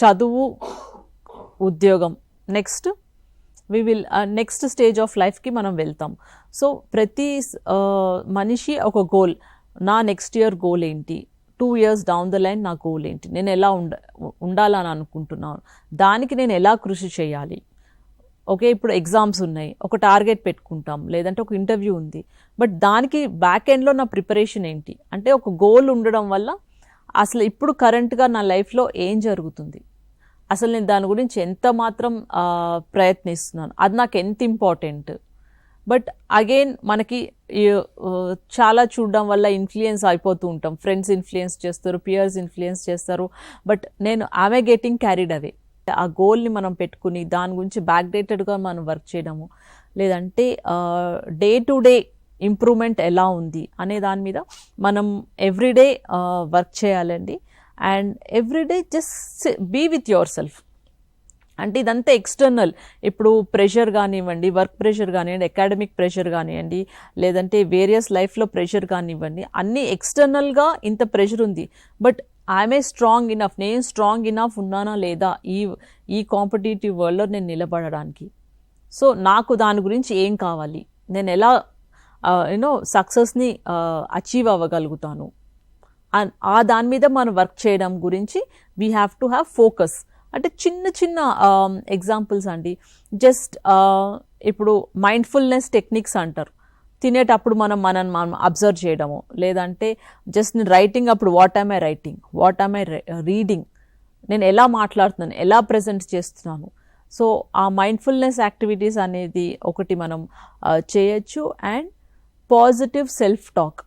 చదువు, ఉద్యోగం, next next stage of లైఫ్కి మనం వెళ్తాం. సో ప్రతి మనిషి ఒక గోల్, నా నెక్స్ట్ ఇయర్ గోల్ ఏంటి, 2 years డౌన్ ద లైన్ నా గోల్ ఏంటి, నేను ఎలా ఉండాలని అనుకుంటున్నాను, దానికి నేను ఎలా కృషి చేయాలి. ఓకే, ఇప్పుడు ఎగ్జామ్స్ ఉన్నాయి, ఒక టార్గెట్ పెట్టుకుంటాం, లేదంటే ఒక ఇంటర్వ్యూ ఉంది, బట్ దానికి బ్యాక్ ఎండ్లో నా ప్రిపరేషన్ ఏంటి అంటే ఒక గోల్ ఉండడం వల్ల అసలు ఇప్పుడు కరెంట్గా నా లైఫ్లో ఏం జరుగుతుంది, అసలు నేను దాని గురించి ఎంత మాత్రం ప్రయత్నిస్తున్నాను, అది నాకు ఎంత ఇంపార్టెంట్. బట్ అగైన్ మనకి చాలా చూడడం వల్ల ఇన్ఫ్లుయెన్స్ అయిపోతూ ఉంటాం, ఫ్రెండ్స్ ఇన్ఫ్లుయెన్స్ చేస్తారు, పియర్స్ ఇన్ఫ్లుయెన్స్ చేస్తారు, బట్ నేను ఆమె గెటింగ్ క్యారీడ్ అవే. ఆ గోల్ని మనం పెట్టుకుని దాని గురించి బ్యాక్ డేటెడ్గా మనం వర్క్ చేయడము, లేదంటే డే టు డే ఇంప్రూవ్మెంట్ ఎలా ఉంది అనే దాని మీద మనం ఎవ్రీడే వర్క్ చేయాలండి. And everyday just be with yourself. అంటే ఇదంతా ఎక్స్టర్నల్, ఇప్పుడు ప్రెషర్ కానివ్వండి, వర్క్ ప్రెషర్ కానివ్వండి, అకాడమిక్ ప్రెషర్ కానివ్వండి, లేదంటే వేరియస్ లైఫ్లో ప్రెషర్ కానివ్వండి, అన్నీ ఎక్స్టర్నల్గా ఇంత ప్రెషర్ ఉంది, బట్ ఐఎమ్ స్ట్రాంగ్ ఇనఫ్, నేను స్ట్రాంగ్ ఇనఫ్ ఉన్నానా లేదా ఈ కాంపిటేటివ్ వరల్డ్లో నేను నిలబడడానికి. సో నాకు దాని గురించి ఏం కావాలి, నేను ఎలా సక్సెస్ని అచీవ్ అవ్వగలుగుతాను, ఆ దాని మీద మనం వర్క్ చేయడం గురించి we have to have focus. అంటే చిన్న చిన్న ఎగ్జాంపుల్స్ అండి, జస్ట్ ఇప్పుడు మైండ్ఫుల్నెస్ టెక్నిక్స్ అంటారు, తినేటప్పుడు మనం అబ్జర్వ్ చేయడము, లేదంటే జస్ట్ నేను రైటింగ్ అప్పుడు what am I writing, what am I reading, నేను ఎలా మాట్లాడుతున్నాను, ఎలా ప్రజెంట్ చేస్తున్నాను. సో ఆ మైండ్ఫుల్నెస్ యాక్టివిటీస్ అనేది ఒకటి మనం చేయొచ్చు. And positive self talk,